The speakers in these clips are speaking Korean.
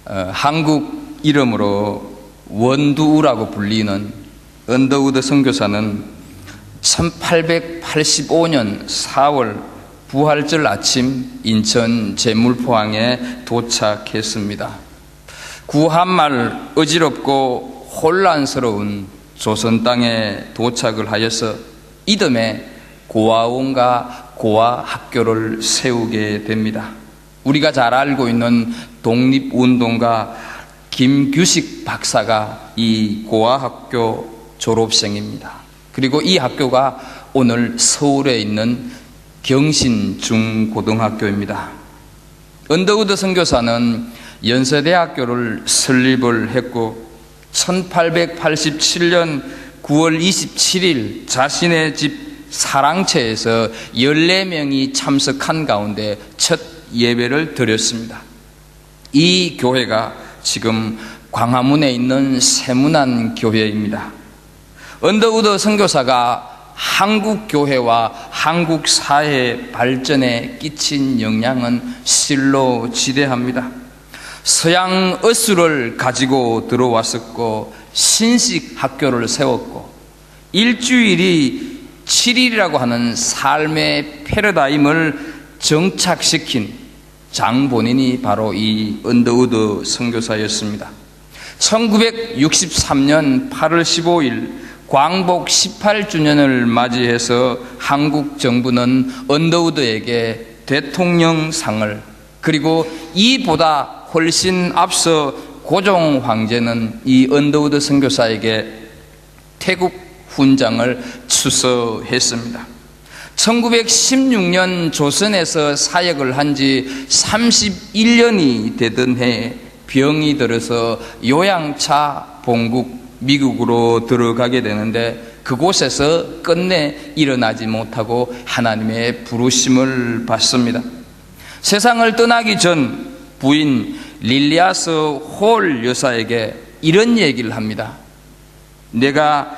한국 이름으로 원두우라고 불리는 언더우드 선교사는 1885년 4월 부활절 아침 인천 제물포항에 도착했습니다. 구한말 어지럽고 혼란스러운 조선 땅에 도착을 하여서 이듬해 고아원과 고아학교를 세우게 됩니다. 우리가 잘 알고 있는 독립운동가 김규식 박사가 이 고아학교 졸업생입니다. 그리고 이 학교가 오늘 서울에 있는 경신중고등학교입니다. 언더우드 선교사는 연세대학교를 설립을 했고 1887년 9월 27일 자신의 집 사랑채에서 14명이 참석한 가운데 첫 예배를 드렸습니다. 이 교회가 지금 광화문에 있는 세문안 교회입니다. 언더우드 선교사가 한국 교회와 한국 사회 발전에 끼친 영향은 실로 지대합니다. 서양 어수를 가지고 들어왔었고 신식 학교를 세웠고 일주일이 7일이라고 하는 삶의 패러다임을 정착시킨 장본인이 바로 이 언더우드 선교사였습니다. 1963년 8월 15일 광복 18주년을 맞이해서 한국 정부는 언더우드에게 대통령상을, 그리고 이보다 훨씬 앞서 고종 황제는 이 언더우드 선교사에게 태국 훈장을 추서했습니다. 1916년 조선에서 사역을 한 지 31년이 되던 해에 병이 들어서 요양차 본국 미국으로 들어가게 되는데 그곳에서 끝내 일어나지 못하고 하나님의 부르심을 받습니다. 세상을 떠나기 전 부인 릴리아스 홀 여사에게 이런 얘기를 합니다. 내가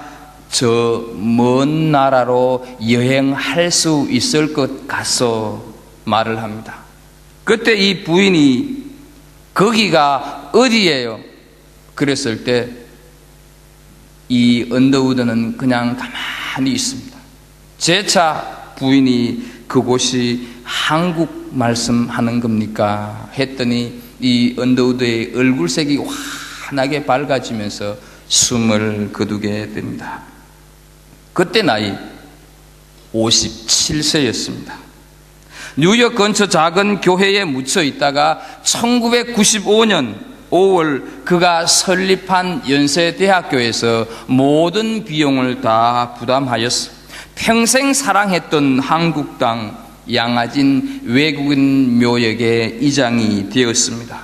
저 먼 나라로 여행할 수 있을 것 같소 말을 합니다. 그때 이 부인이 거기가 어디예요? 그랬을 때 이 언더우드는 그냥 가만히 있습니다. 재차 부인이 그곳이 한국 말씀하는 겁니까? 했더니 이 언더우드의 얼굴색이 환하게 밝아지면서 숨을 거두게 됩니다. 그때 나이 57세였습니다. 뉴욕 근처 작은 교회에 묻혀 있다가 1995년 5월 그가 설립한 연세대학교에서 모든 비용을 다 부담하였어 평생 사랑했던 한국 땅 양화진 외국인 묘역의 이장이 되었습니다.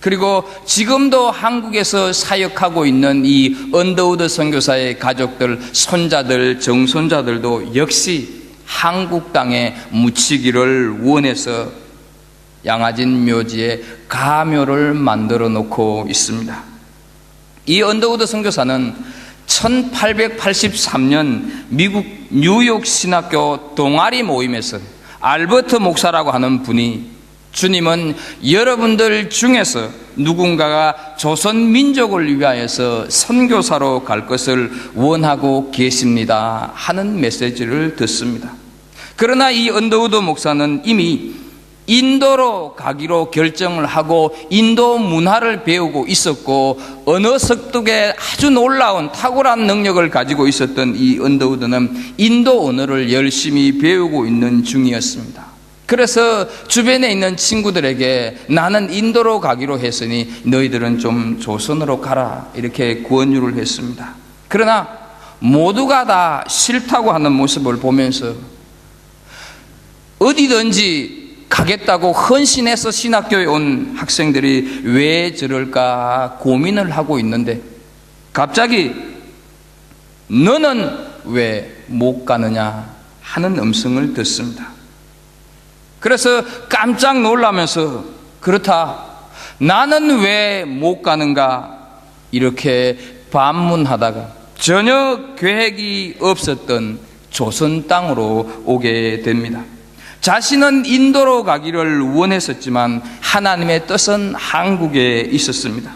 그리고 지금도 한국에서 사역하고 있는 이 언더우드 선교사의 가족들, 손자들, 정손자들도 역시 한국 땅에 묻히기를 원해서 양화진 묘지에 가묘를 만들어 놓고 있습니다. 이 언더우드 선교사는 1883년 미국 뉴욕 신학교 동아리 모임에서 알버트 목사라고 하는 분이 주님은 여러분들 중에서 누군가가 조선 민족을 위하여서 선교사로 갈 것을 원하고 계십니다 하는 메시지를 듣습니다. 그러나 이 언더우드 목사는 이미 인도로 가기로 결정을 하고 인도 문화를 배우고 있었고 언어 습득에 아주 놀라운 탁월한 능력을 가지고 있었던 이 언더우드는 인도 언어를 열심히 배우고 있는 중이었습니다. 그래서 주변에 있는 친구들에게 나는 인도로 가기로 했으니 너희들은 좀 조선으로 가라 이렇게 권유를 했습니다. 그러나 모두가 다 싫다고 하는 모습을 보면서 어디든지 가겠다고 헌신해서 신학교에 온 학생들이 왜 저럴까 고민을 하고 있는데 갑자기 너는 왜 못 가느냐 하는 음성을 듣습니다. 그래서 깜짝 놀라면서 그렇다 나는 왜 못 가는가 이렇게 반문하다가 전혀 계획이 없었던 조선 땅으로 오게 됩니다. 자신은 인도로 가기를 원했었지만 하나님의 뜻은 한국에 있었습니다.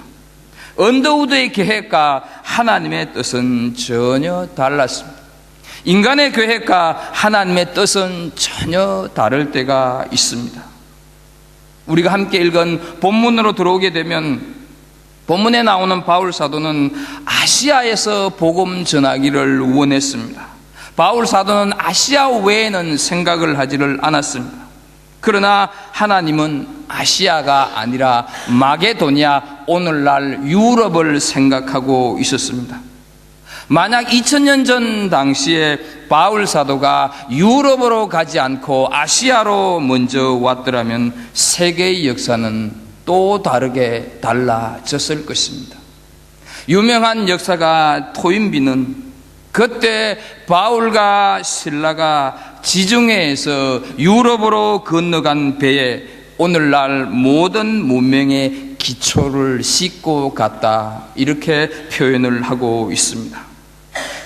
언더우드의 계획과 하나님의 뜻은 전혀 달랐습니다. 인간의 계획과 하나님의 뜻은 전혀 다를 때가 있습니다. 우리가 함께 읽은 본문으로 들어오게 되면 본문에 나오는 바울 사도는 아시아에서 복음 전하기를 원했습니다. 바울 사도는 아시아 외에는 생각을 하지를 않았습니다. 그러나 하나님은 아시아가 아니라 마게도니아, 오늘날 유럽을 생각하고 있었습니다. 만약 2000년 전 당시에 바울 사도가 유럽으로 가지 않고 아시아로 먼저 왔더라면 세계의 역사는 또 다르게 달라졌을 것입니다. 유명한 역사가 토인비는 그때 바울과 실라가 지중해에서 유럽으로 건너간 배에 오늘날 모든 문명의 기초를 싣고 갔다, 이렇게 표현을 하고 있습니다.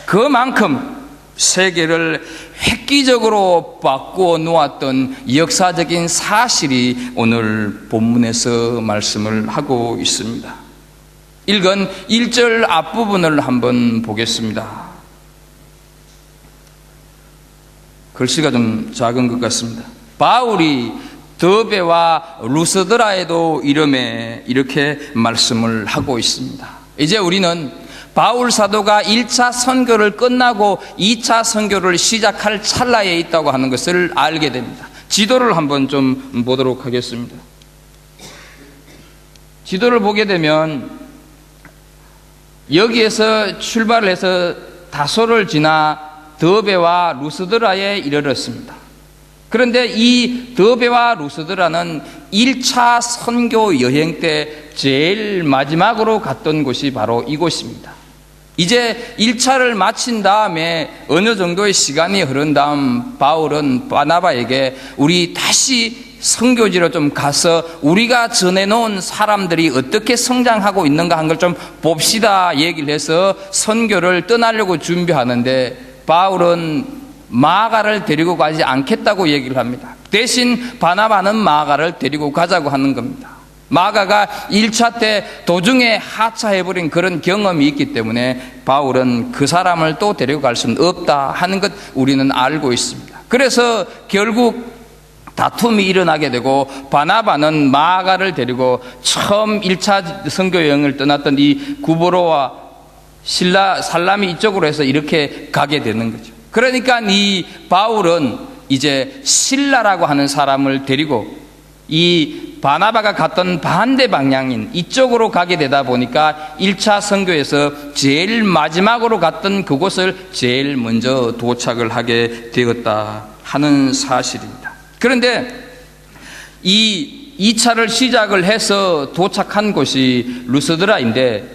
그만큼 세계를 획기적으로 바꾸어 놓았던 역사적인 사실이 오늘 본문에서 말씀을 하고 있습니다. 읽은 1절 앞부분을 한번 보겠습니다. 글씨가 좀 작은 것 같습니다. 바울이 더베와 루스드라에도 이름에 이렇게 말씀을 하고 있습니다. 이제 우리는 바울 사도가 1차 선교를 끝나고 2차 선교를 시작할 찰나에 있다고 하는 것을 알게 됩니다. 지도를 한번 좀 보도록 하겠습니다. 지도를 보게 되면 여기에서 출발을 해서 다소를 지나 더베와 루스드라에 이르렀습니다. 그런데 이 더베와 루스드라는 1차 선교 여행 때 제일 마지막으로 갔던 곳이 바로 이곳입니다. 이제 1차를 마친 다음에 어느 정도의 시간이 흐른 다음 바울은 바나바에게 우리 다시 선교지로 좀 가서 우리가 전해놓은 사람들이 어떻게 성장하고 있는가 한 걸 좀 봅시다 얘기를 해서 선교를 떠나려고 준비하는데 바울은 마가를 데리고 가지 않겠다고 얘기를 합니다. 대신 바나바는 마가를 데리고 가자고 하는 겁니다. 마가가 1차 때 도중에 하차해버린 그런 경험이 있기 때문에 바울은 그 사람을 또 데리고 갈 수는 없다 하는 것 우리는 알고 있습니다. 그래서 결국 다툼이 일어나게 되고 바나바는 마가를 데리고 처음 1차 선교 여행을 떠났던 이 구브로와 살라미 이쪽으로 해서 이렇게 가게 되는 거죠. 그러니까 이 바울은 이제 실라라고 하는 사람을 데리고 이 바나바가 갔던 반대 방향인 이쪽으로 가게 되다 보니까 1차 선교에서 제일 마지막으로 갔던 그곳을 제일 먼저 도착을 하게 되었다 하는 사실입니다. 그런데 이 2차를 시작을 해서 도착한 곳이 루스드라인데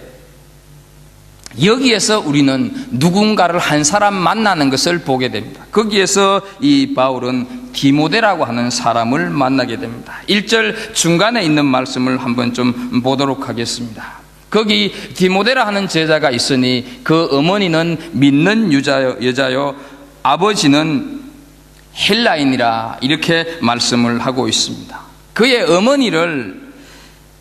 여기에서 우리는 누군가를 한 사람 만나는 것을 보게 됩니다. 거기에서 이 바울은 디모데라고 하는 사람을 만나게 됩니다. 1절 중간에 있는 말씀을 한번 좀 보도록 하겠습니다. 거기 디모데라 하는 제자가 있으니 그 어머니는 믿는 여자요 아버지는 헬라인이라, 이렇게 말씀을 하고 있습니다. 그의 어머니를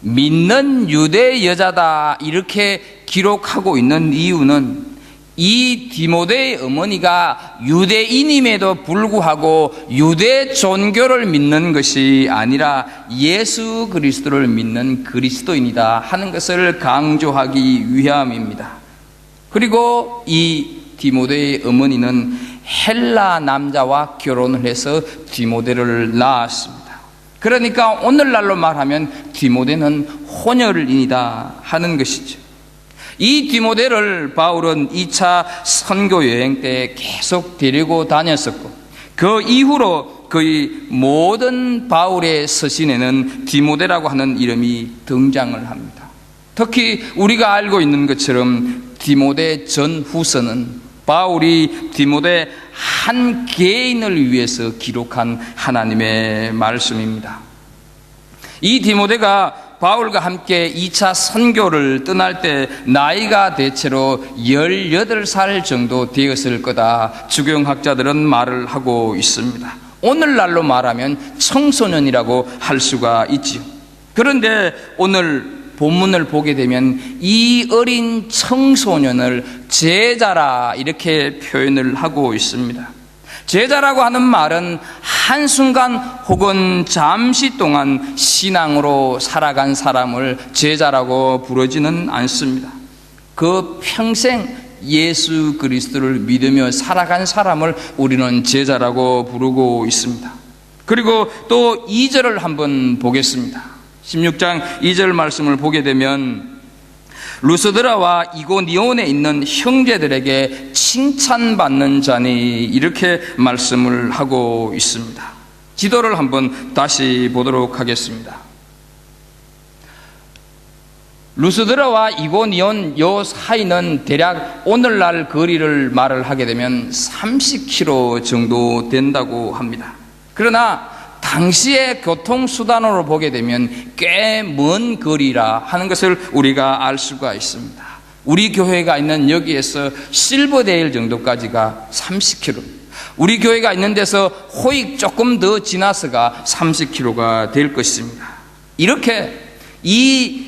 믿는 유대 여자다 이렇게 기록하고 있는 이유는 이 디모데의 어머니가 유대인임에도 불구하고 유대 종교를 믿는 것이 아니라 예수 그리스도를 믿는 그리스도인이다 하는 것을 강조하기 위함입니다. 그리고 이 디모데의 어머니는 헬라 남자와 결혼을 해서 디모데를 낳았습니다. 그러니까 오늘날로 말하면 디모데는 혼혈인이다 하는 것이죠. 이 디모데를 바울은 2차 선교 여행 때 계속 데리고 다녔었고 그 이후로 거의 모든 바울의 서신에는 디모데라고 하는 이름이 등장을 합니다. 특히 우리가 알고 있는 것처럼 디모데 전후서는 바울이 디모데 한 개인을 위해서 기록한 하나님의 말씀입니다. 이 디모데가 바울과 함께 2차 선교를 떠날 때 나이가 대체로 18살 정도 되었을 거다 주경학자들은 말을 하고 있습니다. 오늘날로 말하면 청소년이라고 할 수가 있지요. 그런데 오늘 본문을 보게 되면 이 어린 청소년을 제자라 이렇게 표현을 하고 있습니다. 제자라고 하는 말은 한순간 혹은 잠시 동안 신앙으로 살아간 사람을 제자라고 부르지는 않습니다. 그 평생 예수 그리스도를 믿으며 살아간 사람을 우리는 제자라고 부르고 있습니다. 그리고 또 2절을 한번 보겠습니다. 16장 2절 말씀을 보게 되면 루스드라와 이고니온에 있는 형제들에게 칭찬받는 자니 이렇게 말씀을 하고 있습니다. 지도를 한번 다시 보도록 하겠습니다. 루스드라와 이고니온 요 사이는 대략 오늘날 거리를 말을 하게 되면 30km 정도 된다고 합니다. 그러나 당시의 교통수단으로 보게 되면 꽤 먼 거리라 하는 것을 우리가 알 수가 있습니다. 우리 교회가 있는 여기에서 실버데일 정도까지가 30km, 우리 교회가 있는 데서 호익 조금 더 지나서가 30km가 될 것입니다. 이렇게 이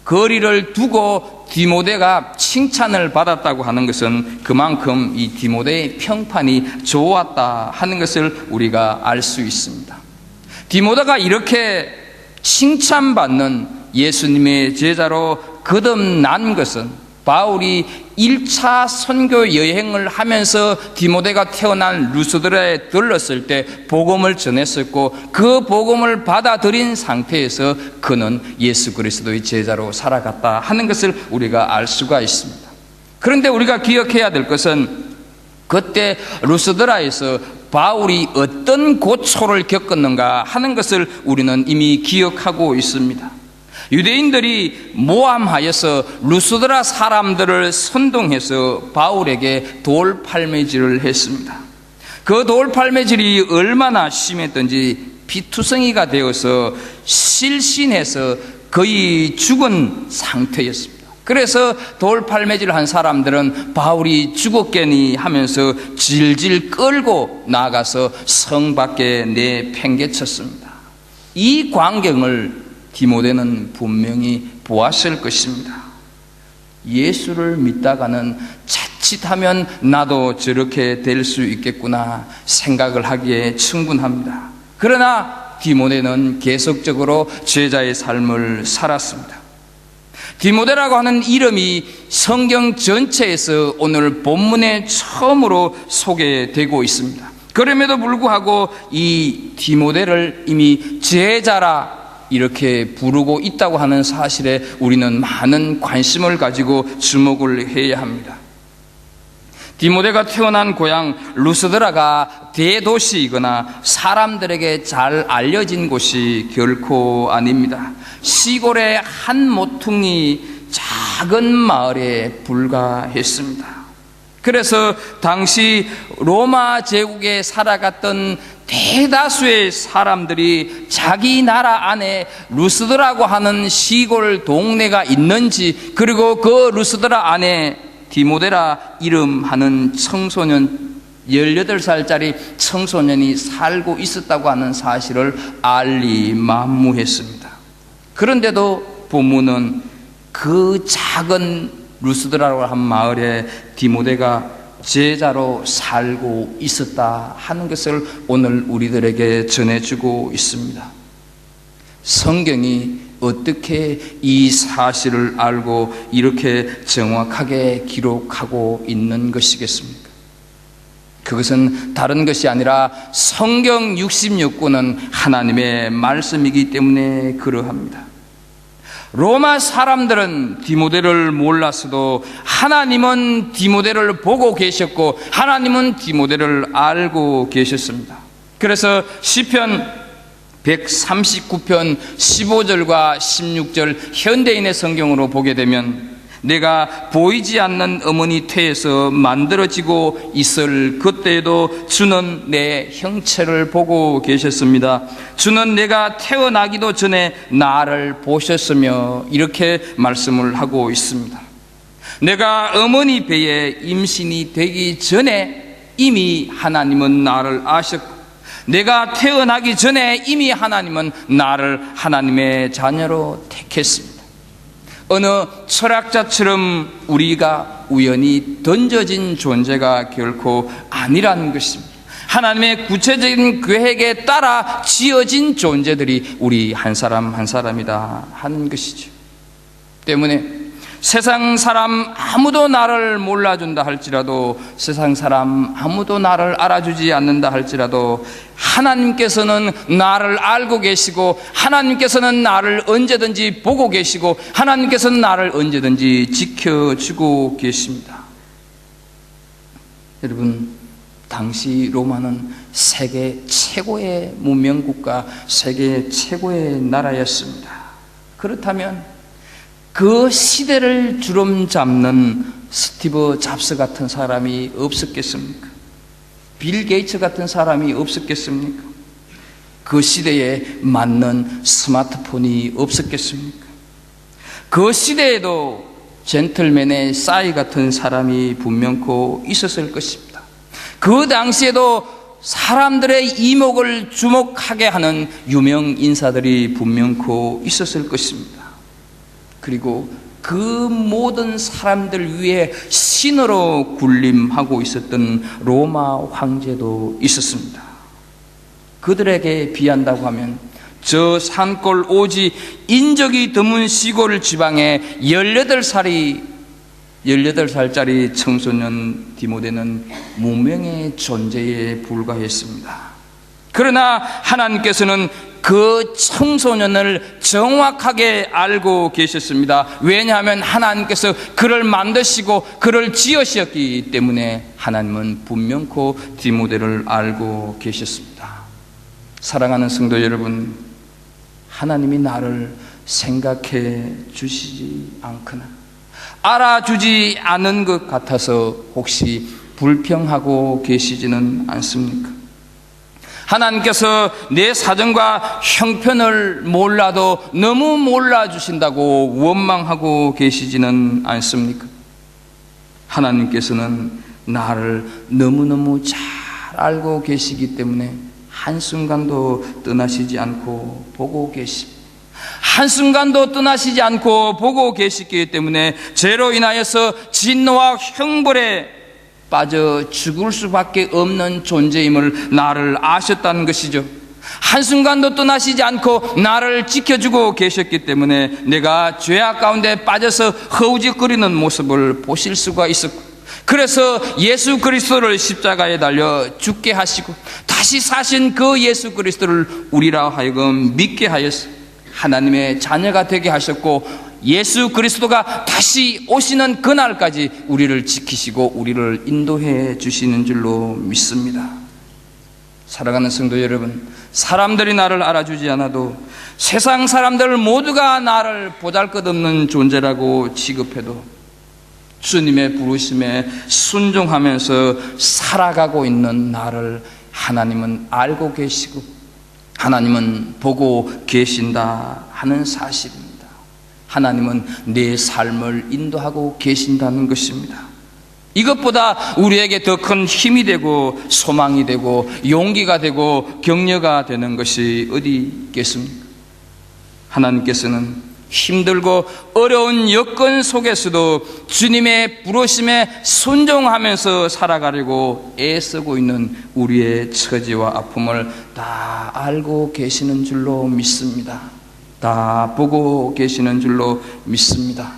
거리를 두고 디모데가 칭찬을 받았다고 하는 것은 그만큼 이 디모데의 평판이 좋았다 하는 것을 우리가 알 수 있습니다. 디모데가 이렇게 칭찬받는 예수님의 제자로 거듭난 것은 바울이 1차 선교 여행을 하면서 디모데가 태어난 루스드라에 들렀을 때 복음을 전했었고 그 복음을 받아들인 상태에서 그는 예수 그리스도의 제자로 살아갔다 하는 것을 우리가 알 수가 있습니다. 그런데 우리가 기억해야 될 것은 그때 루스드라에서 바울이 어떤 고초를 겪었는가 하는 것을 우리는 이미 기억하고 있습니다. 유대인들이 모함하여서 루스드라 사람들을 선동해서 바울에게 돌팔매질을 했습니다. 그 돌팔매질이 얼마나 심했던지 피투성이가 되어서 실신해서 거의 죽은 상태였습니다. 그래서 돌팔매질을 한 사람들은 바울이 죽었겠니 하면서 질질 끌고 나가서 성 밖에 내팽개쳤습니다. 이 광경을 디모데는 분명히 보았을 것입니다. 예수를 믿다가는 자칫하면 나도 저렇게 될 수 있겠구나 생각을 하기에 충분합니다. 그러나 디모데는 계속적으로 제자의 삶을 살았습니다. 디모데라고 하는 이름이 성경 전체에서 오늘 본문에 처음으로 소개되고 있습니다. 그럼에도 불구하고 이 디모데를 이미 제자라 이렇게 부르고 있다고 하는 사실에 우리는 많은 관심을 가지고 주목을 해야 합니다. 디모데가 태어난 고향 루스드라가 대도시이거나 사람들에게 잘 알려진 곳이 결코 아닙니다. 시골의 한 모퉁이 작은 마을에 불과했습니다. 그래서 당시 로마 제국에 살아갔던 대다수의 사람들이 자기 나라 안에 루스드라고 하는 시골 동네가 있는지, 그리고 그 루스드라 안에 디모데라 이름하는 청소년 18살짜리 청소년이 살고 있었다고 하는 사실을 알리만무했습니다. 그런데도 본문은 그 작은 루스드라고 한 마을에 디모데가 제자로 살고 있었다 하는 것을 오늘 우리들에게 전해주고 있습니다. 성경이 어떻게 이 사실을 알고 이렇게 정확하게 기록하고 있는 것이겠습니까? 그것은 다른 것이 아니라 성경 66권은 하나님의 말씀이기 때문에 그러합니다. 로마 사람들은 디모데를 몰랐어도 하나님은 디모데를 보고 계셨고 하나님은 디모데를 알고 계셨습니다. 그래서 시편 139편 15절과 16절 현대인의 성경으로 보게 되면 내가 보이지 않는 어머니 태에서 만들어지고 있을 그때에도 주는 내 형체를 보고 계셨습니다. 주는 내가 태어나기도 전에 나를 보셨으며 이렇게 말씀을 하고 있습니다. 내가 어머니 배에 임신이 되기 전에 이미 하나님은 나를 아셨고 내가 태어나기 전에 이미 하나님은 나를 하나님의 자녀로 택했습니다. 어느 철학자처럼 우리가 우연히 던져진 존재가 결코 아니라는 것입니다. 하나님의 구체적인 계획에 따라 지어진 존재들이 우리 한 사람 한 사람이다 하는 것이죠. 때문에 세상 사람 아무도 나를 몰라준다 할지라도, 세상 사람 아무도 나를 알아주지 않는다 할지라도 하나님께서는 나를 알고 계시고, 하나님께서는 나를 언제든지 보고 계시고, 하나님께서는 나를 언제든지 지켜주고 계십니다. 여러분, 당시 로마는 세계 최고의 문명국가, 세계 최고의 나라였습니다. 그렇다면 그 시대를 주름 잡는 스티브 잡스 같은 사람이 없었겠습니까? 빌 게이츠 같은 사람이 없었겠습니까? 그 시대에 맞는 스마트폰이 없었겠습니까? 그 시대에도 젠틀맨의 싸이 같은 사람이 분명코 있었을 것입니다. 그 당시에도 사람들의 이목을 주목하게 하는 유명 인사들이 분명코 있었을 것입니다. 그리고 그 모든 사람들 위에 신으로 군림하고 있었던 로마 황제도 있었습니다. 그들에게 비한다고 하면 저 산골 오지 인적이 드문 시골 지방에 18살짜리 청소년 디모데는 무명의 존재에 불과했습니다. 그러나 하나님께서는 그 청소년을 정확하게 알고 계셨습니다. 왜냐하면 하나님께서 그를 만드시고 그를 지으셨기 때문에 하나님은 분명코 디모데를 알고 계셨습니다. 사랑하는 성도 여러분, 하나님이 나를 생각해 주시지 않거나 알아주지 않은 것 같아서 혹시 불평하고 계시지는 않습니까? 하나님께서 내 사정과 형편을 몰라도 너무 몰라주신다고 원망하고 계시지는 않습니까? 하나님께서는 나를 너무너무 잘 알고 계시기 때문에 한순간도 떠나시지 않고 보고 계십니다. 한순간도 떠나시지 않고 보고 계시기 때문에 죄로 인하여서 진노와 형벌에 빠져 죽을 수밖에 없는 존재임을 나를 아셨다는 것이죠. 한순간도 떠나시지 않고 나를 지켜주고 계셨기 때문에 내가 죄악 가운데 빠져서 허우적거리는 모습을 보실 수가 있었고, 그래서 예수 그리스도를 십자가에 달려 죽게 하시고 다시 사신 그 예수 그리스도를 우리라 하여금 믿게 하여서 하나님의 자녀가 되게 하셨고, 예수 그리스도가 다시 오시는 그날까지 우리를 지키시고 우리를 인도해 주시는 줄로 믿습니다. 사랑하는 성도 여러분, 사람들이 나를 알아주지 않아도, 세상 사람들 모두가 나를 보잘것없는 존재라고 취급해도 주님의 부르심에 순종하면서 살아가고 있는 나를 하나님은 알고 계시고 하나님은 보고 계신다 하는 사실입니다. 하나님은 내 삶을 인도하고 계신다는 것입니다. 이것보다 우리에게 더 큰 힘이 되고 소망이 되고 용기가 되고 격려가 되는 것이 어디 있겠습니까? 하나님께서는 힘들고 어려운 여건 속에서도 주님의 부르심에 순종하면서 살아가려고 애쓰고 있는 우리의 처지와 아픔을 다 알고 계시는 줄로 믿습니다. 다 보고 계시는 줄로 믿습니다.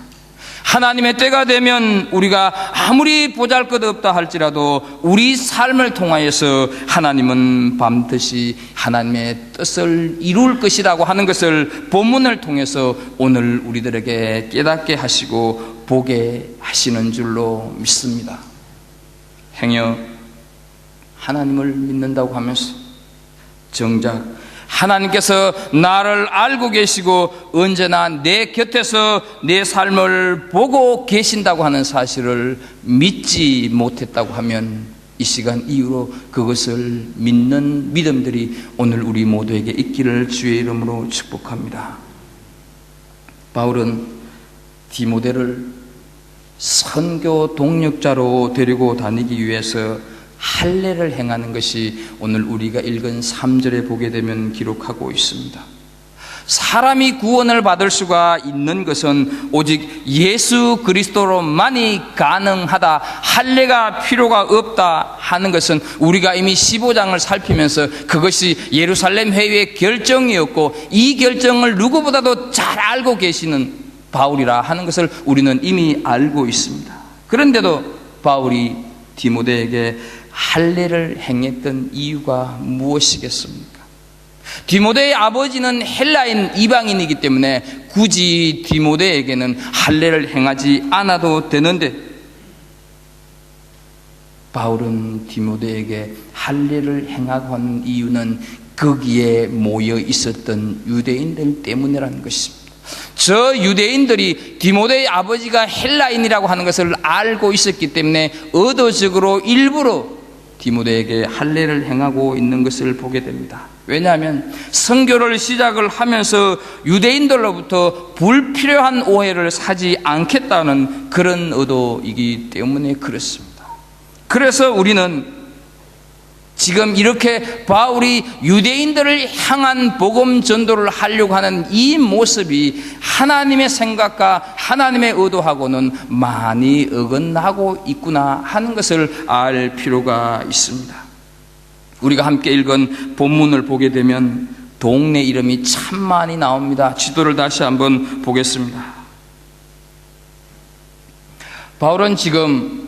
하나님의 때가 되면 우리가 아무리 보잘것없다 할지라도 우리 삶을 통하여서 하나님은 반드시 하나님의 뜻을 이룰 것이라고 하는 것을 본문을 통해서 오늘 우리들에게 깨닫게 하시고 보게 하시는 줄로 믿습니다. 행여 하나님을 믿는다고 하면서 정작 하나님께서 나를 알고 계시고 언제나 내 곁에서 내 삶을 보고 계신다고 하는 사실을 믿지 못했다고 하면 이 시간 이후로 그것을 믿는 믿음들이 오늘 우리 모두에게 있기를 주의 이름으로 축복합니다. 바울은 디모데를 선교 동력자로 데리고 다니기 위해서 할례를 행하는 것이 오늘 우리가 읽은 3절에 보게 되면 기록하고 있습니다. 사람이 구원을 받을 수가 있는 것은 오직 예수 그리스도로만이 가능하다, 할례가 필요가 없다 하는 것은 우리가 이미 15장을 살피면서 그것이 예루살렘 회의의 결정이었고, 이 결정을 누구보다도 잘 알고 계시는 바울이라 하는 것을 우리는 이미 알고 있습니다. 그런데도 바울이 디모데에게 할례를 행했던 이유가 무엇이겠습니까? 디모데의 아버지는 헬라인 이방인이기 때문에 굳이 디모데에게는 할례를 행하지 않아도 되는데, 바울은 디모데에게 할례를 행하고 하는 이유는 거기에 모여 있었던 유대인들 때문이라는 것입니다. 저 유대인들이 디모데의 아버지가 헬라인이라고 하는 것을 알고 있었기 때문에 의도적으로 일부러 디모데에게 할례를 행하고 있는 것을 보게 됩니다. 왜냐하면 선교를 시작을 하면서 유대인들로부터 불필요한 오해를 사지 않겠다는 그런 의도이기 때문에 그렇습니다. 그래서 우리는 지금 이렇게 바울이 유대인들을 향한 복음 전도를 하려고 하는 이 모습이 하나님의 생각과 하나님의 의도하고는 많이 어긋나고 있구나 하는 것을 알 필요가 있습니다. 우리가 함께 읽은 본문을 보게 되면 동네 이름이 참 많이 나옵니다. 지도를 다시 한번 보겠습니다. 바울은 지금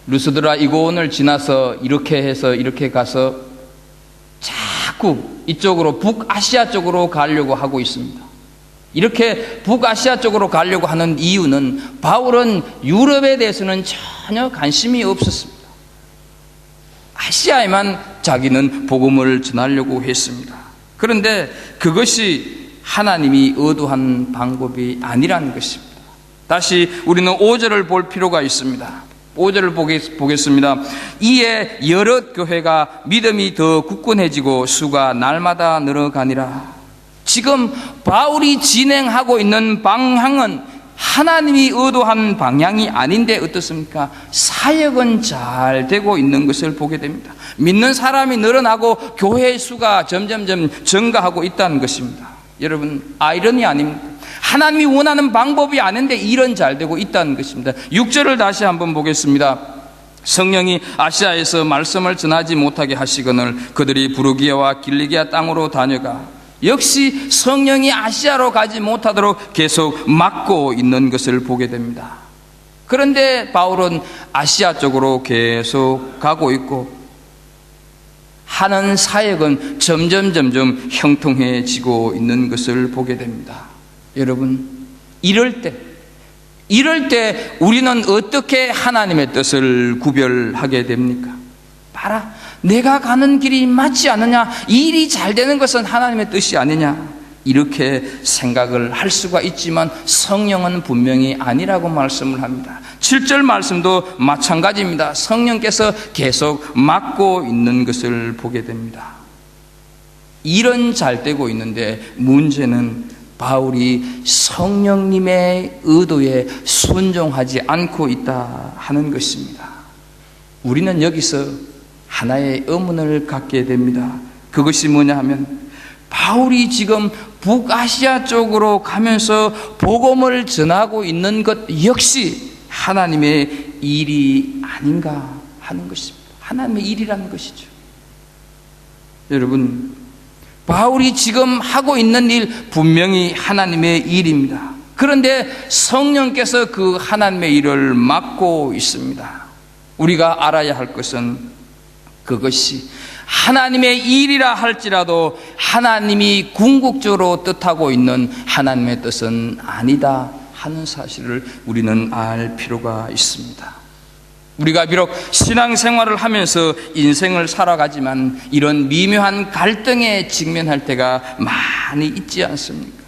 루스드라 이고온을 지나서 이렇게 해서 이렇게 가서 자꾸 이쪽으로 북아시아 쪽으로 가려고 하고 있습니다. 이렇게 북아시아 쪽으로 가려고 하는 이유는 바울은 유럽에 대해서는 전혀 관심이 없었습니다. 아시아에만 자기는 복음을 전하려고 했습니다. 그런데 그것이 하나님이 의도한 방법이 아니라는 것입니다. 다시 우리는 5절을 볼 필요가 있습니다. 5절을 보겠습니다. 이에 여러 교회가 믿음이 더 굳건해지고 수가 날마다 늘어가니라. 지금 바울이 진행하고 있는 방향은 하나님이 의도한 방향이 아닌데 어떻습니까? 사역은 잘 되고 있는 것을 보게 됩니다. 믿는 사람이 늘어나고 교회의 수가 점점점 증가하고 있다는 것입니다. 여러분, 아이러니 아닙니까? 하나님이 원하는 방법이 아닌데 일은 잘 되고 있다는 것입니다. 6절을 다시 한번 보겠습니다. 성령이 아시아에서 말씀을 전하지 못하게 하시거늘 그들이 부르기아와 길리기아 땅으로 다녀가. 역시 성령이 아시아로 가지 못하도록 계속 막고 있는 것을 보게 됩니다. 그런데 바울은 아시아 쪽으로 계속 가고 있고 하는 사역은 점점 형통해지고 있는 것을 보게 됩니다. 여러분, 이럴 때 우리는 어떻게 하나님의 뜻을 구별하게 됩니까? 봐라, 내가 가는 길이 맞지 않느냐, 이 일이 잘 되는 것은 하나님의 뜻이 아니냐, 이렇게 생각을 할 수가 있지만 성령은 분명히 아니라고 말씀을 합니다. 7절 말씀도 마찬가지입니다. 성령께서 계속 막고 있는 것을 보게 됩니다. 일은 잘 되고 있는데 문제는 바울이 성령님의 의도에 순종하지 않고 있다 하는 것입니다. 우리는 여기서 하나의 의문을 갖게 됩니다. 그것이 뭐냐 하면 바울이 지금 북아시아 쪽으로 가면서 복음을 전하고 있는 것 역시 하나님의 일이 아닌가 하는 것입니다. 하나님의 일이라는 것이죠. 여러분, 바울이 지금 하고 있는 일 분명히 하나님의 일입니다. 그런데 성령께서 그 하나님의 일을 막고 있습니다. 우리가 알아야 할 것은 그것이 하나님의 일이라 할지라도 하나님이 궁극적으로 뜻하고 있는 하나님의 뜻은 아니다 하는 사실을 우리는 알 필요가 있습니다. 우리가 비록 신앙생활을 하면서 인생을 살아가지만 이런 미묘한 갈등에 직면할 때가 많이 있지 않습니까?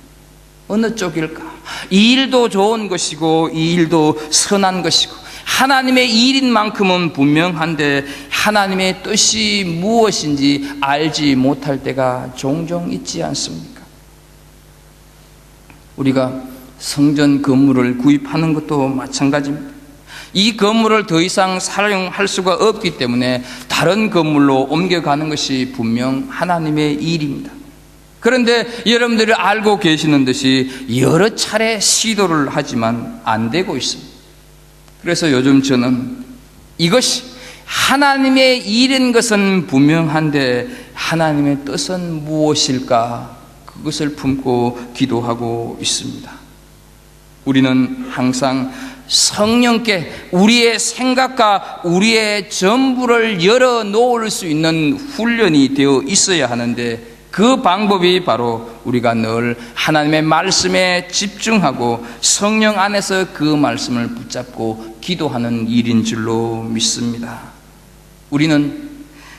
어느 쪽일까? 이 일도 좋은 것이고 이 일도 선한 것이고 하나님의 일인 만큼은 분명한데 하나님의 뜻이 무엇인지 알지 못할 때가 종종 있지 않습니까? 우리가 성전 건물을 구입하는 것도 마찬가지입니다. 이 건물을 더 이상 사용할 수가 없기 때문에 다른 건물로 옮겨가는 것이 분명 하나님의 일입니다. 그런데 여러분들이 알고 계시는 듯이 여러 차례 시도를 하지만 안 되고 있습니다. 그래서 요즘 저는 이것이 하나님의 일인 것은 분명한데 하나님의 뜻은 무엇일까? 그것을 품고 기도하고 있습니다. 우리는 항상 성령께 우리의 생각과 우리의 전부를 열어놓을 수 있는 훈련이 되어 있어야 하는데 그 방법이 바로 우리가 늘 하나님의 말씀에 집중하고 성령 안에서 그 말씀을 붙잡고 기도하는 일인 줄로 믿습니다. 우리는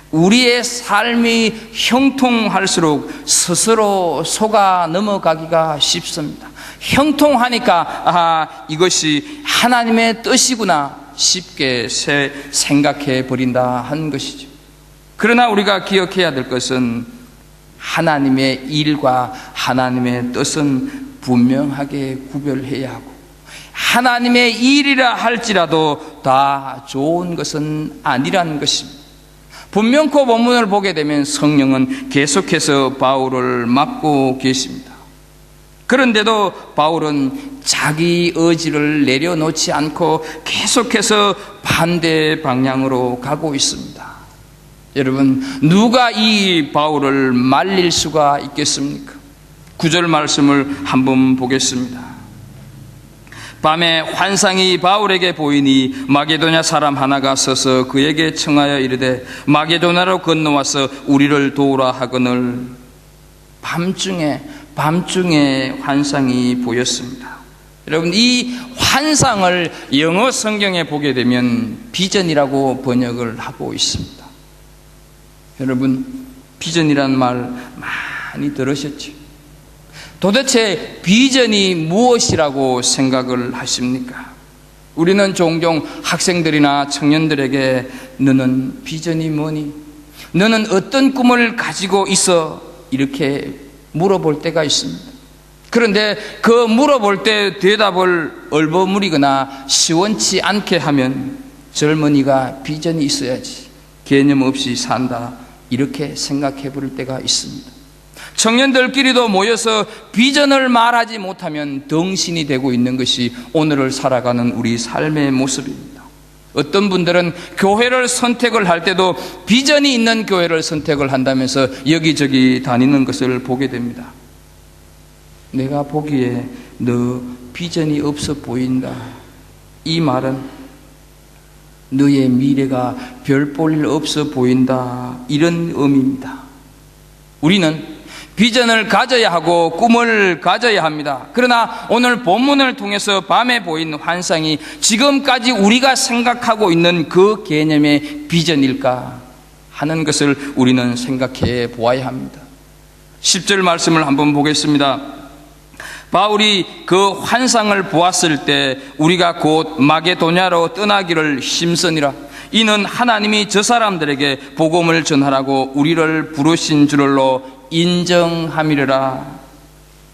우리의 삶이 형통할수록 스스로 속아 넘어가기가 쉽습니다. 형통하니까 이것이 하나님의 뜻이구나 쉽게 생각해 버린다 한 것이죠. 그러나 우리가 기억해야 될 것은 하나님의 일과 하나님의 뜻은 분명하게 구별해야 하고 하나님의 일이라 할지라도 다 좋은 것은 아니라는 것입니다. 분명코 본문을 보게 되면 성령은 계속해서 바울을 막고 계십니다. 그런데도 바울은 자기 의지를 내려놓지 않고 계속해서 반대 방향으로 가고 있습니다. 여러분, 누가 이 바울을 말릴 수가 있겠습니까? 9절 말씀을 한번 보겠습니다. 밤에 환상이 바울에게 보이니 마게도냐 사람 하나가 서서 그에게 청하여 이르되 마게도냐로 건너와서 우리를 도우라 하거늘. 밤중에 환상이 보였습니다. 여러분, 이 환상을 영어 성경에 보게 되면 비전이라고 번역을 하고 있습니다. 여러분, 비전이라는 말 많이 들으셨죠? 도대체 비전이 무엇이라고 생각을 하십니까? 우리는 종종 학생들이나 청년들에게 너는 비전이 뭐니? 너는 어떤 꿈을 가지고 있어? 이렇게 물어볼 때가 있습니다. 그런데 그 물어볼 때 대답을 얼버무리거나 시원치 않게 하면 젊은이가 비전이 있어야지 개념 없이 산다 이렇게 생각해 볼 때가 있습니다. 청년들끼리도 모여서 비전을 말하지 못하면 덩신이 되고 있는 것이 오늘을 살아가는 우리 삶의 모습입니다. 어떤 분들은 교회를 선택을 할 때도 비전이 있는 교회를 선택을 한다면서 여기저기 다니는 것을 보게 됩니다. 내가 보기에 너 비전이 없어 보인다. 이 말은 너의 미래가 별 볼 일 없어 보인다 이런 의미입니다. 우리는 비전을 가져야 하고 꿈을 가져야 합니다. 그러나 오늘 본문을 통해서 밤에 보인 환상이 지금까지 우리가 생각하고 있는 그 개념의 비전일까 하는 것을 우리는 생각해 보아야 합니다. 10절 말씀을 한번 보겠습니다. 바울이 그 환상을 보았을 때 우리가 곧 마게도냐로 떠나기를 힘쓰니라. 이는 하나님이 저 사람들에게 복음을 전하라고 우리를 부르신 줄로 인정함이라.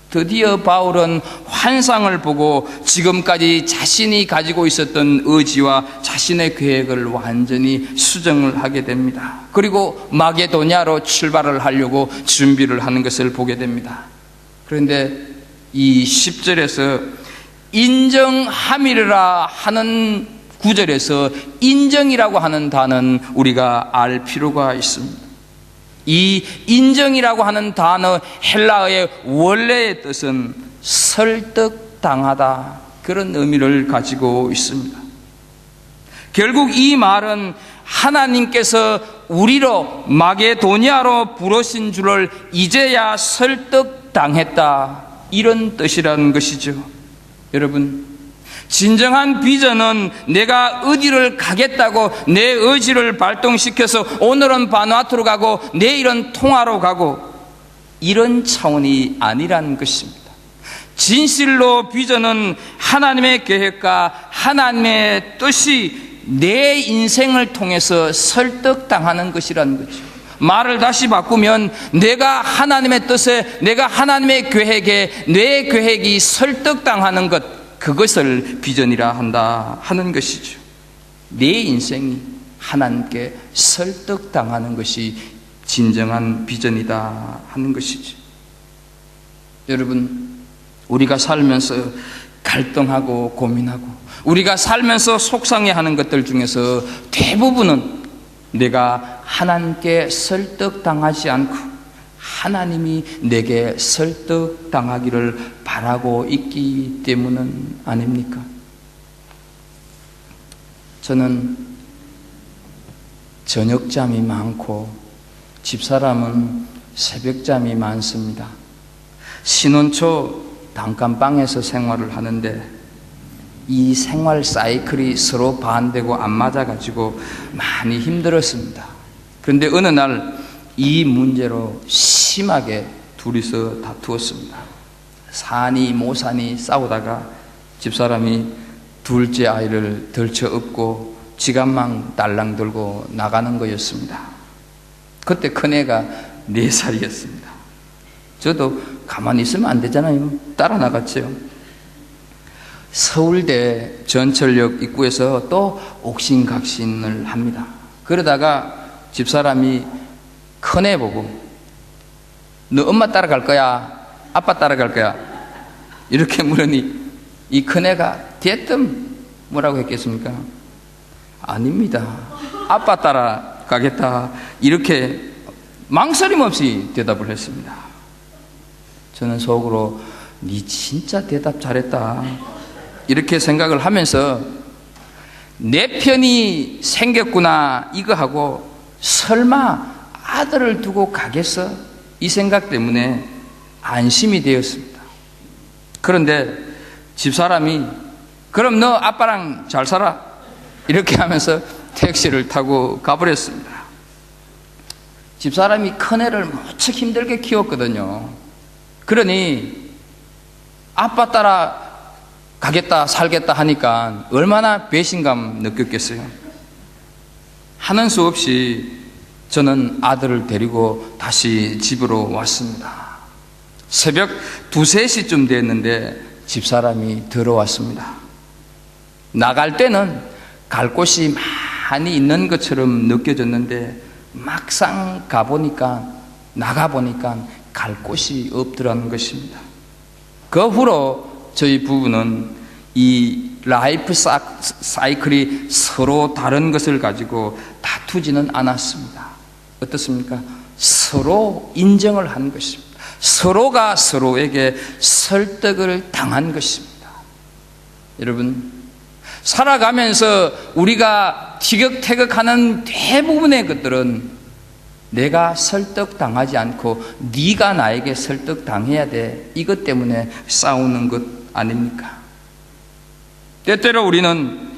드디어 바울은 환상을 보고 지금까지 자신이 가지고 있었던 의지와 자신의 계획을 완전히 수정을 하게 됩니다. 그리고 마게도냐로 출발을 하려고 준비를 하는 것을 보게 됩니다. 그런데 이 10절에서 인정함이라 하는 구절에서 인정이라고 하는 단어는 우리가 알 필요가 있습니다. 이 인정이라고 하는 단어 헬라어의 원래의 뜻은 설득당하다 그런 의미를 가지고 있습니다. 결국 이 말은 하나님께서 우리로 마게도냐로 부르신 줄을 이제야 설득당했다 이런 뜻이라는 것이죠. 여러분, 진정한 비전은 내가 어디를 가겠다고 내 의지를 발동시켜서 오늘은 바누아투로 가고 내일은 통화로 가고 이런 차원이 아니라는 것입니다. 진실로 비전은 하나님의 계획과 하나님의 뜻이 내 인생을 통해서 설득당하는 것이라는 거죠. 말을 다시 바꾸면 내가 하나님의 뜻에 내가 하나님의 계획에 내 계획이 설득당하는 것 그것을 비전이라 한다 하는 것이죠. 내 인생이 하나님께 설득당하는 것이 진정한 비전이다 하는 것이죠. 여러분, 우리가 살면서 갈등하고 고민하고 우리가 살면서 속상해하는 것들 중에서 대부분은 내가 하나님께 설득당하지 않고 하나님이 내게 설득당하기를 바라고 있기 때문은 아닙니까? 저는 저녁잠이 많고 집사람은 새벽잠이 많습니다. 신혼초 단칸방에서 생활을 하는데 이 생활 사이클이 서로 반대고 안 맞아가지고 많이 힘들었습니다. 그런데 어느 날 이 문제로 심하게 둘이서 다투었습니다. 사니 모사니 싸우다가 집사람이 둘째 아이를 덜쳐업고 지갑만 달랑 들고 나가는 거였습니다. 그때 큰애가 4살이었습니다. 저도 가만히 있으면 안 되잖아요. 따라 나갔죠. 서울대 전철역 입구에서 또 옥신각신을 합니다. 그러다가 집사람이 큰애 보고 너 엄마 따라갈 거야? 아빠 따라갈 거야? 이렇게 물으니 이 큰애가 대뜸 뭐라고 했겠습니까? 아닙니다. 아빠 따라가겠다. 이렇게 망설임 없이 대답을 했습니다. 저는 속으로 니 진짜 대답 잘했다 이렇게 생각을 하면서 내 편이 생겼구나 이거 하고 설마 아들을 두고 가겠어? 이 생각 때문에 안심이 되었습니다. 그런데 집사람이 그럼 너 아빠랑 잘 살아? 이렇게 하면서 택시를 타고 가버렸습니다. 집사람이 큰애를 무척 힘들게 키웠거든요. 그러니 아빠 따라 가겠다 살겠다 하니까 얼마나 배신감 느꼈겠어요. 하는 수 없이 저는 아들을 데리고 다시 집으로 왔습니다. 새벽 2, 3시쯤 됐는데 집사람이 들어왔습니다. 나갈 때는 갈 곳이 많이 있는 것처럼 느껴졌는데 막상 나가보니까 갈 곳이 없더라는 것입니다. 그 후로 저희 부부는 이 라이프 사이클이 서로 다른 것을 가지고 다투지는 않았습니다. 어떻습니까? 서로 인정을 한 것입니다. 서로가 서로에게 설득을 당한 것입니다. 여러분, 살아가면서 우리가 티격태격하는 대부분의 것들은 내가 설득당하지 않고 네가 나에게 설득당해야 돼. 이것 때문에 싸우는 것 아닙니까? 때때로 우리는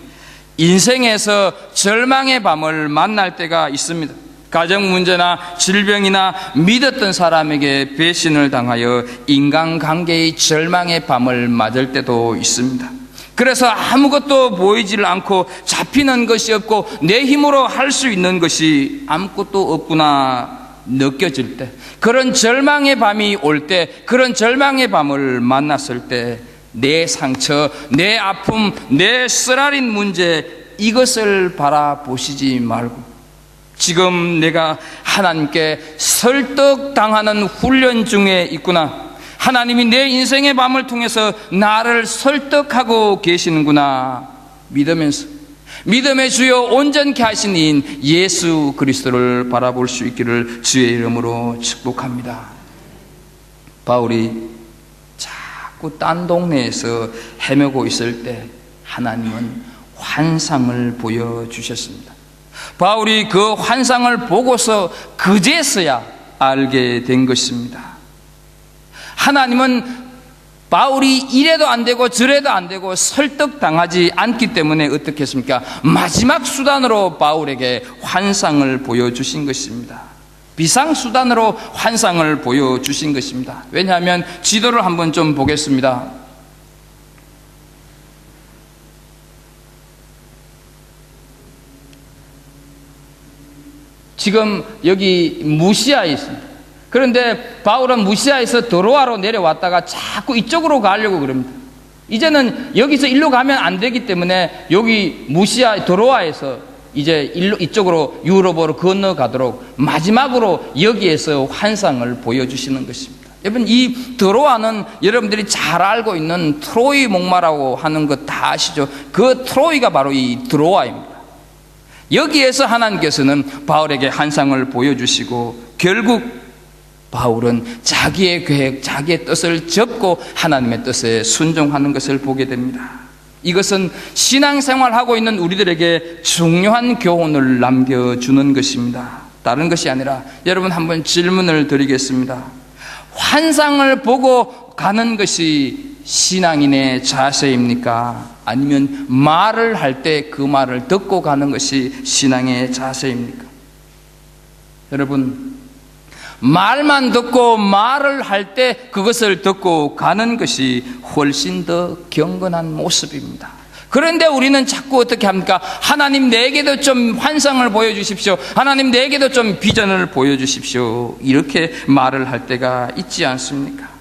인생에서 절망의 밤을 만날 때가 있습니다. 가정 문제나 질병이나 믿었던 사람에게 배신을 당하여 인간관계의 절망의 밤을 맞을 때도 있습니다. 그래서 아무것도 보이질 않고 잡히는 것이 없고 내 힘으로 할 수 있는 것이 아무것도 없구나 느껴질 때, 그런 절망의 밤이 올 때, 그런 절망의 밤을 만났을 때 내 상처, 내 아픔, 내 쓰라린 문제 이것을 바라보시지 말고 지금 내가 하나님께 설득당하는 훈련 중에 있구나, 하나님이 내 인생의 밤을 통해서 나를 설득하고 계시는구나 믿으면서 믿음의 주여 온전케 하신 이인 예수 그리스도를 바라볼 수 있기를 주의 이름으로 축복합니다. 바울이 자꾸 딴 동네에서 헤매고 있을 때 하나님은 환상을 보여주셨습니다. 바울이 그 환상을 보고서 그제서야 알게 된 것입니다. 하나님은 바울이 이래도 안 되고 저래도 안 되고 설득당하지 않기 때문에 어떻게 했습니까? 마지막 수단으로 바울에게 환상을 보여주신 것입니다. 비상수단으로 환상을 보여주신 것입니다. 왜냐하면 지도를 한번 좀 보겠습니다. 지금 여기 무시아에 있습니다. 그런데 바울은 무시아에서 드로아로 내려왔다가 자꾸 이쪽으로 가려고 그럽니다. 이제는 여기서 일로 가면 안 되기 때문에 여기 무시아 드로아에서 이제 이쪽으로 유럽으로 건너가도록 마지막으로 여기에서 환상을 보여주시는 것입니다. 여러분, 이 드로아는 여러분들이 잘 알고 있는 트로이 목마라고 하는 것 다 아시죠? 그 트로이가 바로 이 드로아입니다. 여기에서 하나님께서는 바울에게 환상을 보여주시고 결국 바울은 자기의 계획, 자기의 뜻을 접고 하나님의 뜻에 순종하는 것을 보게 됩니다. 이것은 신앙생활하고 있는 우리들에게 중요한 교훈을 남겨주는 것입니다. 다른 것이 아니라 여러분, 한번 질문을 드리겠습니다. 환상을 보고 가는 것이 신앙인의 자세입니까? 아니면 말을 할 때 그 말을 듣고 가는 것이 신앙의 자세입니까? 여러분, 말만 듣고 말을 할 때 그것을 듣고 가는 것이 훨씬 더 경건한 모습입니다. 그런데 우리는 자꾸 어떻게 합니까? 하나님, 내게도 좀 환상을 보여주십시오. 하나님, 내게도 좀 비전을 보여주십시오. 이렇게 말을 할 때가 있지 않습니까?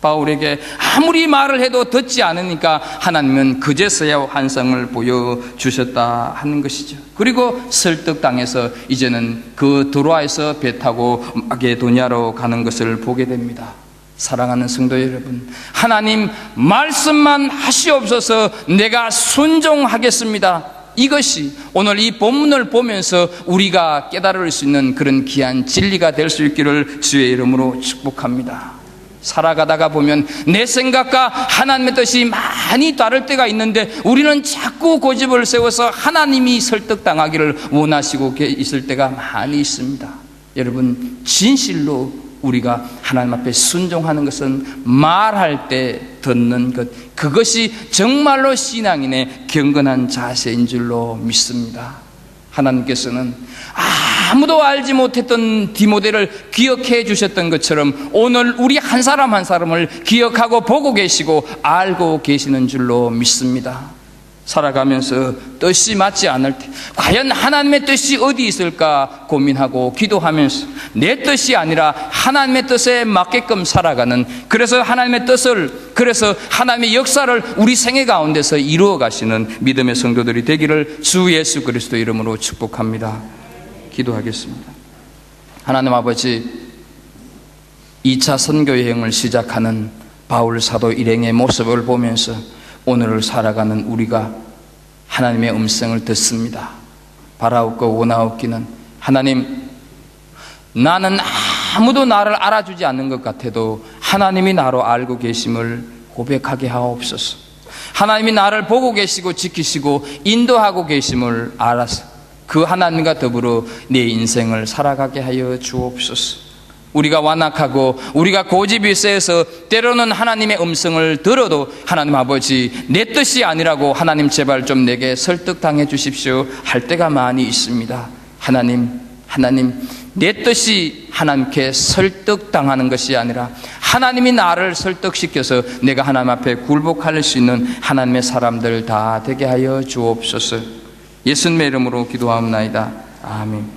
바울에게 아무리 말을 해도 듣지 않으니까 하나님은 그제서야 환상을 보여주셨다 하는 것이죠. 그리고 설득당해서 이제는 그 드로아에서 배 타고 마게도냐로 가는 것을 보게 됩니다. 사랑하는 성도 여러분, 하나님 말씀만 하시옵소서, 내가 순종하겠습니다. 이것이 오늘 이 본문을 보면서 우리가 깨달을 수 있는 그런 귀한 진리가 될 수 있기를 주의 이름으로 축복합니다. 살아가다가 보면 내 생각과 하나님의 뜻이 많이 다를 때가 있는데 우리는 자꾸 고집을 세워서 하나님이 설득당하기를 원하시고 있을 때가 많이 있습니다. 여러분, 진실로 우리가 하나님 앞에 순종하는 것은 말할 때 듣는 것, 그것이 정말로 신앙인의 경건한 자세인 줄로 믿습니다. 하나님께서는 아무도 알지 못했던 디모데를 기억해 주셨던 것처럼 오늘 우리 한 사람 한 사람을 기억하고 보고 계시고 알고 계시는 줄로 믿습니다. 살아가면서 뜻이 맞지 않을 때 과연 하나님의 뜻이 어디 있을까 고민하고 기도하면서 내 뜻이 아니라 하나님의 뜻에 맞게끔 살아가는, 그래서 하나님의 뜻을, 그래서 하나님의 역사를 우리 생애 가운데서 이루어 가시는 믿음의 성도들이 되기를 주 예수 그리스도 이름으로 축복합니다. 기도하겠습니다. 하나님 아버지, 2차 선교 여행을 시작하는 바울 사도 일행의 모습을 보면서 오늘을 살아가는 우리가 하나님의 음성을 듣습니다. 바라옵고 원하옵기는, 하나님, 나는 아무도 나를 알아주지 않는 것 같아도 하나님이 나로 알고 계심을 고백하게 하옵소서. 하나님이 나를 보고 계시고 지키시고 인도하고 계심을 알아서 그 하나님과 더불어 내 인생을 살아가게 하여 주옵소서. 우리가 완악하고 우리가 고집이 세서 때로는 하나님의 음성을 들어도 하나님 아버지, 내 뜻이 아니라고 하나님 제발 좀 내게 설득당해 주십시오 할 때가 많이 있습니다. 하나님, 내 뜻이 하나님께 설득당하는 것이 아니라 하나님이 나를 설득시켜서 내가 하나님 앞에 굴복할 수 있는 하나님의 사람들 다 되게 하여 주옵소서. 예수님의 이름으로 기도하옵나이다. 아멘.